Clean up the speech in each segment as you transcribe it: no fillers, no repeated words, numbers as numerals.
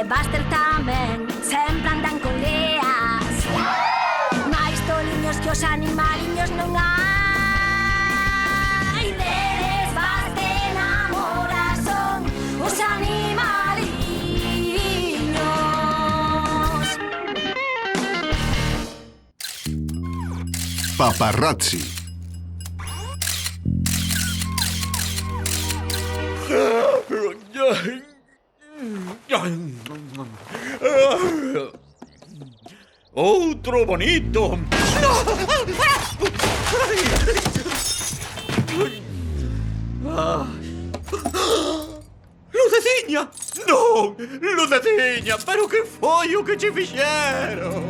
Buster tamén sempre andan con leas. Mais toliños que os animaliños non hai. Deles baste enamorar son os animaliños. Paparazzi. Outro bonito. Luceciña! Non, Luceciña, pero que foi o que che fixeron?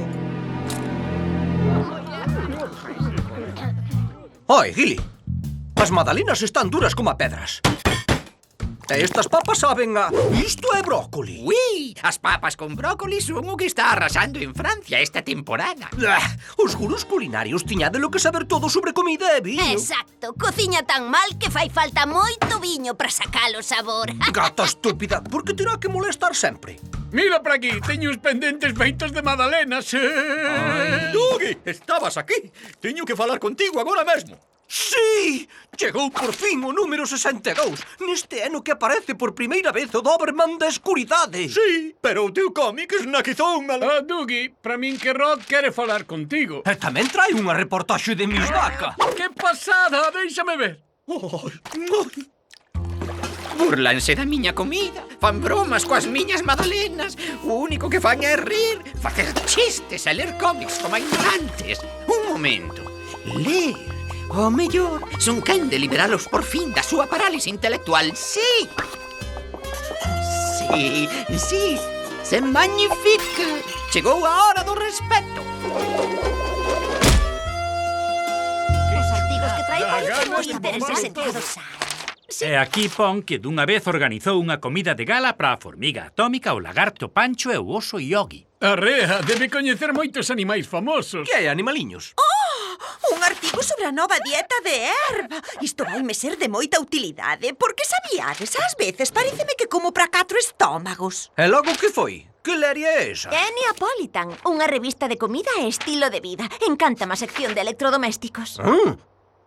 Oi, Gili, as magdalenas están duras como a pedras. E estas papas saben a... Isto é brócoli. Ui, as papas con brócoli son o que está arrasando en Francia esta temporada. Os gurús culinarios tiñádelo que saber todo sobre comida e viño. Exacto, cociña tan mal que fai falta moito viño para sacalo sabor. Gata estúpida, por que terá que molestar sempre? Mira para aquí, teño os pendentes feitos de magdalenas. Dougie, estabas aquí. Teño que falar contigo agora mesmo. Sí! Chegou por fin o número 62. Neste ano que aparece por primeira vez o Doberman da escuridade. Sí, pero o teu cómic esnaquizou mal. Dougie, para min que Rod quere falar contigo. E tamén trae unha reportaxe de Miss Vaca. Que pasada, déixame ver. Burlanse da miña comida, fan bromas coas miñas magdalenas. O único que fan é rir, facer chistes e ler cómics como ignorantes. Un momento, ler. O mellor son quen de liberalos por fin da súa parálise intelectual, sí. Sí, sí, se magnifica. Chegou a hora do respeto. Os artigos que trae parecen moi interesantes en todo sal. E aquí pon que dunha vez organizou unha comida de gala para a formiga atómica, o lagarto Pancho e o oso Yogi. Arrea, debe coñecer moitos animais famosos. Que hai, animaliños? Un artigo sobre a nova dieta de erva. Isto vaime ser de moita utilidade, porque sabíades, ás veces pareceme que como para 4 estómagos. E logo que foi? Que leria é esa? É Neapolitan, unha revista de comida e estilo de vida. Encántame a sección de electrodomésticos.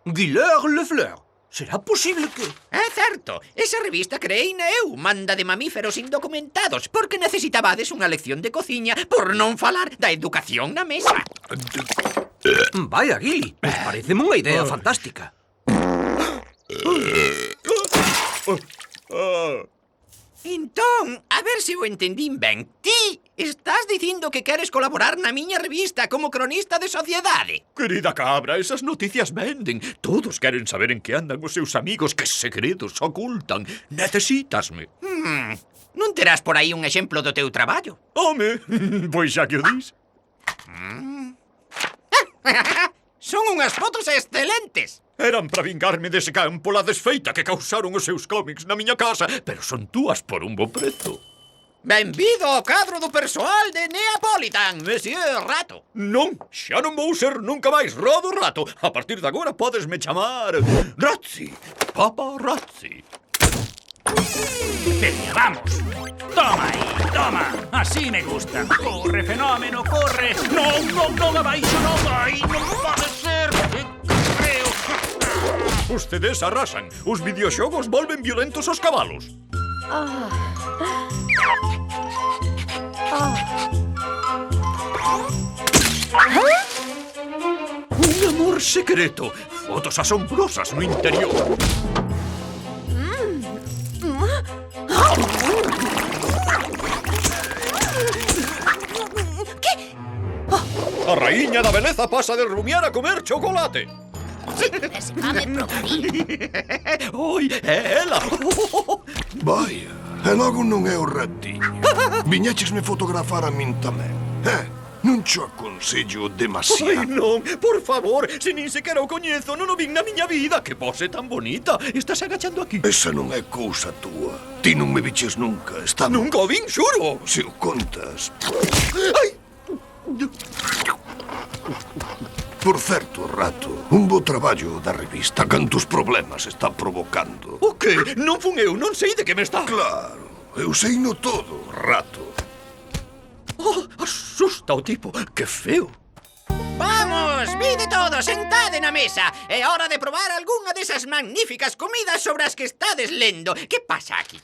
Guilher Lefleur. Será posible que... É certo, esa revista creeina eu, manda de mamíferos indocumentados, porque necesitabades unha lección de cociña por non falar da educación na mesa. Vaya, Gili, pues pareceme unha idea fantástica. Entón, a ver se o entendín ben. Ti estás dicindo que queres colaborar na miña revista como cronista de sociedade. Querida cabra, esas noticias venden. Todos queren saber en que andan os seus amigos, que segredos ocultan. Necesítasme. Non terás por aí un exemplo do teu traballo? Home, pois xa que o dis. Son unhas fotos excelentes. Eran para vingarme dese campo la desfeita que causaron os seus cómics na miña casa, pero son túas por un bo prezo. Benvido ao cadro do persoal de Neapolitan, Monsieur Rato. Non, xa non vou ser nunca máis Rodo Rato. A partir de agora podesme chamar Razzi, Paparazzi. Veña, vamos. Toma aí, toma. Así me gusta. Corre, fenómeno, corre. Non, non, non, abaixo, non. Ai, non pode ser. Creo. Ustedes arrasan. Os videoxogos volven violentos os cabalos. Un amor secreto. Fotos asombrosas no interior. A raíña da beleza pasa de rumiar a comer chocolate. Ese mame probarí. Oi, é ela. Vaya, e logo non é o ratiño. Viñéchesme fotografar a min tamén. Non cho aconsello Ai, demasiado. non, por favor, se nin sequera o coñezo, non o vin na miña vida. Que pose tan bonita. Estás agachando aquí. Esa non é cousa túa. Ti non me viches nunca, está... Nunca o vin, xuro. Se o contas... Ai. Por certo, Rato, un bo traballo da revista. Cantos problemas está provocando. O que? Non fun eu, non sei de que me está. Claro, eu sei no todo, Rato. asusta o tipo. Que feo. Vamos, vide todos, sentade na mesa. É hora de probar algunha desas magníficas comidas sobre as que estades lendo. Que pasa aquí?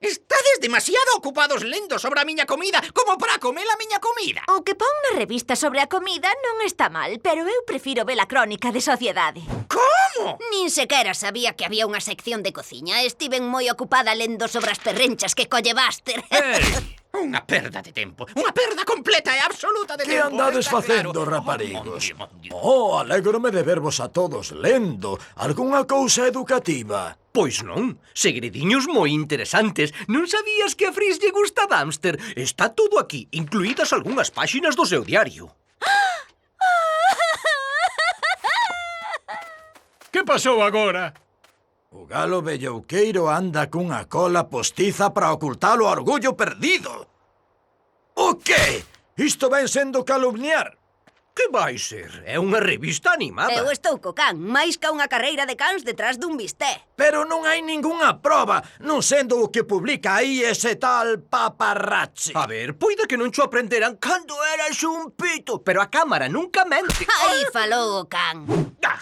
Estades demasiado ocupados lendo sobre a miña comida como para comer a miña comida. O que pon na revista sobre a comida non está mal, pero eu prefiro ver a crónica de Sociedade. Como? Nin sequera sabía que había unha sección de cociña. Estiven moi ocupada lendo sobre as perrenchas que colle Buster. Unha perda de tempo. Unha perda completa e absoluta de Que tempo. andades está facendo, claro. raparigos? Mon Dios. Oh, alégrome de vervos a todos lendo algunha cousa educativa. Pois non, segrediños moi interesantes. Non sabías que a Fris lle gusta Dumpster? Está todo aquí, incluídas algunhas páxinas do seu diario. Que pasou agora? O galo bellouqueiro anda cunha cola postiza para ocultar o orgullo perdido. O que? Isto ven sendo calumniar. Que vai ser? É unha revista animada. Eu estou co can, máis ca unha carreira de cans detrás dun bisté. Pero non hai ningunha proba, non sendo o que publica aí ese tal paparazzi. A ver, poida que non cho aprenderan cando eras un pito, pero a cámara nunca mente. Aí falou o can.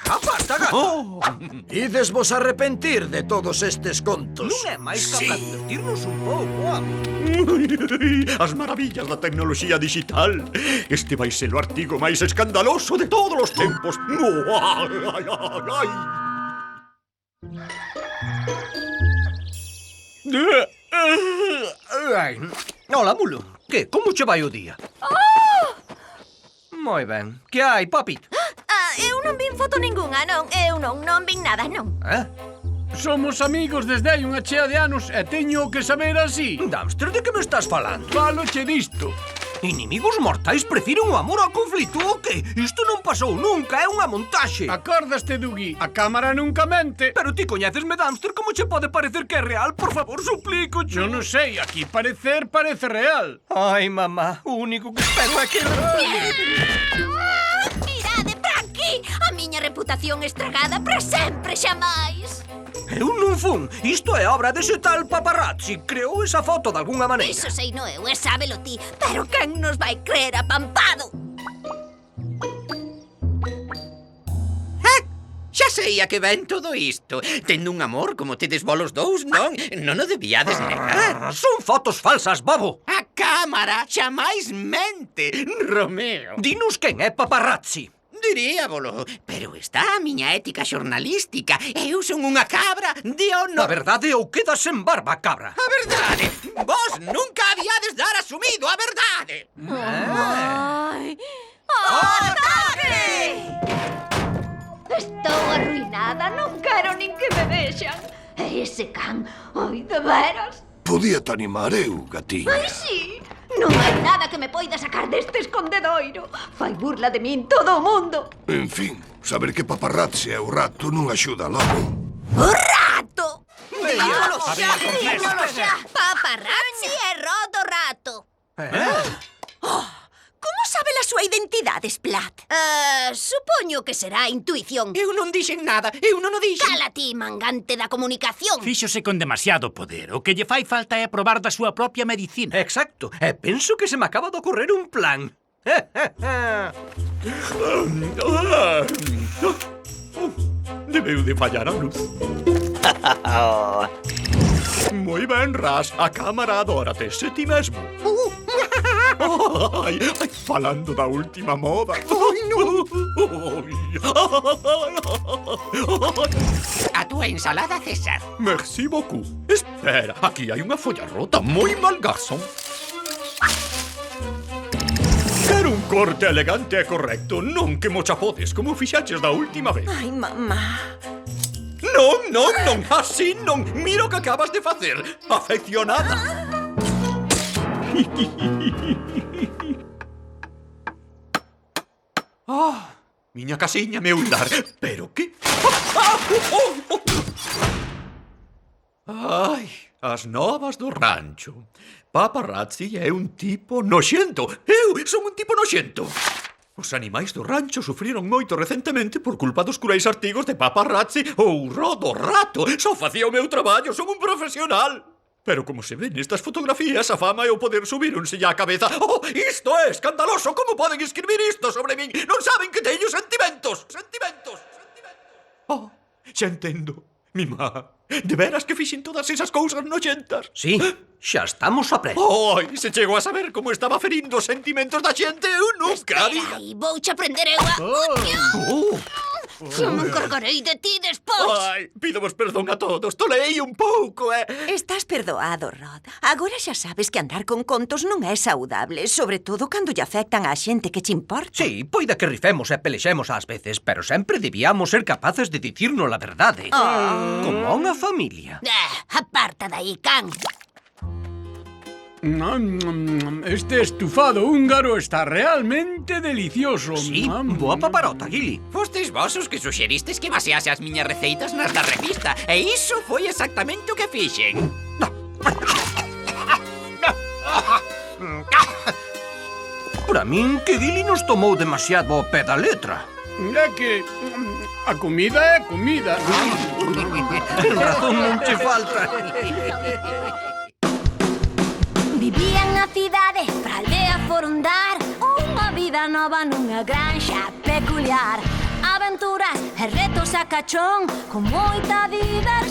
Basta, gata. Ides vos arrepentir de todos estes contos. Non é máis que para divertirnos un pouco, amo. As maravillas da tecnoloxía digital. Este vai ser o artigo máis escandaloso de todos os tempos. Ai, ai, ai. Ai, hola, mulo. Que? Como che vai o día? Moi ben. Que hai, papito? Eu non vin foto ningunha, non. Eu non vin nada, non. Somos amigos desde hai unha chea de anos e teño que saber así. Dumpster, de que me estás falando? Faloche disto. Inimigos mortais prefiren o amor ao conflito o que? Isto non pasou nunca, é unha montaxe. Acordaste, Dougie, a cámara nunca mente. Pero ti coñecesme, Dumpster, como che pode parecer que é real? Por favor, suplico, Eu non sei, aquí parece real. Ai, mamá, o único que espero é que... Mirade para aquí! A miña reputación estragada para sempre xamais. Eu non fun. Isto é obra dese tal paparazzi. Creou esa foto de algunha maneira. Iso sei no eu e sábelo ti. Pero quen nos vai creer apampado? Xa sei a que ven todo isto. Tendo un amor como tedes vos os dous, non? Non o debíades negar. Son fotos falsas, bobo. A cámara xamais mente, Romeo. Dinos quen é paparazzi. Diríavolo, pero está a miña ética xornalística. Eu son unha cabra de Na honor. verdade, ou quedas en barba, cabra. A verdade, vos nunca habíades dar asumido a verdade. Ai! Ataque! Estou arruinada, non quero nin que me vexan. E ese can, ai, de veras? Podía-te animar eu, gatiña. Ai, sí! Non hai nada que me poida sacar deste escondedoiro. Fai burla de min todo o mundo. En fin, saber que paparazzi é o rato non axuda logo. O rato! A ver, Dímolo xa! Paparazzi e Rodo Rato. Como sabe a súa identidade, Splat? Supoño que será intuición. Eu non dixen nada, eu non o dixen. Cala ti, mangante da comunicación. Fíxose con demasiado poder. O que lle fai falta é probar da súa propia medicina. Exacto. E penso que se me acaba de ocorrer un plan. Debeu de fallar a luz. Moi ben, Ras. A cámara adórate, se ti mesmo. Ai, ai, falando da última moda. Ai, non. A túa ensalada, César. Merci beaucoup. Espera, aquí hai unha folla rota moi mal, garçon. Quero un corte elegante e correcto, non que mochapodes como fixaches da última vez. Ai, mamá. Non, así non. Mira o que acabas de facer. Afeccionada. Miña casiña, meu lar. Pero que? Ai, as novas do rancho. Paparazzi é un tipo noxento. Eu son un tipo noxento. Os animais do rancho sufriron moito recentemente por culpa dos curais artigos de Paparazzi ou Rodo Rato. Só facía o meu traballo, son un profesional. Pero como se ven estas fotografías, a fama e o poder subíronselle á cabeza. Oh, isto é escandaloso! Como poden escribir isto sobre min? Non saben que teño sentimentos! Sentimentos! Oh, xa entendo. Mi má, de veras que fixen todas esas cousas noxentas? Sí, xa estamos a preto. Ai, se chego a saber como estaba ferindo os sentimentos da xente, eu nunca haría. Ai, vouche aprender eu a... Me encargarei de ti despois. Ai, pídovos perdón a todos, toleei un pouco, Estás perdoado, Rod. Agora xa sabes que andar con contos non é saudable, sobre todo cando lle afectan á xente que che importa. Sí, poida que rifemos e pelexemos ás veces, pero sempre debíamos ser capaces de dicirnos a verdade. Como a unha familia. Aparta dai, can. Este estufado húngaro está realmente delicioso. Sí, boa paparota, Gili. Fostes vos os que suxeristes que basease as miñas receitas nas da revista, e iso foi exactamente o que fixen. Para min que Gili nos tomou demasiado ao pé da letra. É que a comida é comida. Razón non te falta. Vivían na cidade, pra aldea foron dar unha vida nova nunha granxa peculiar. Aventuras e retos a cachón, con moita diversión.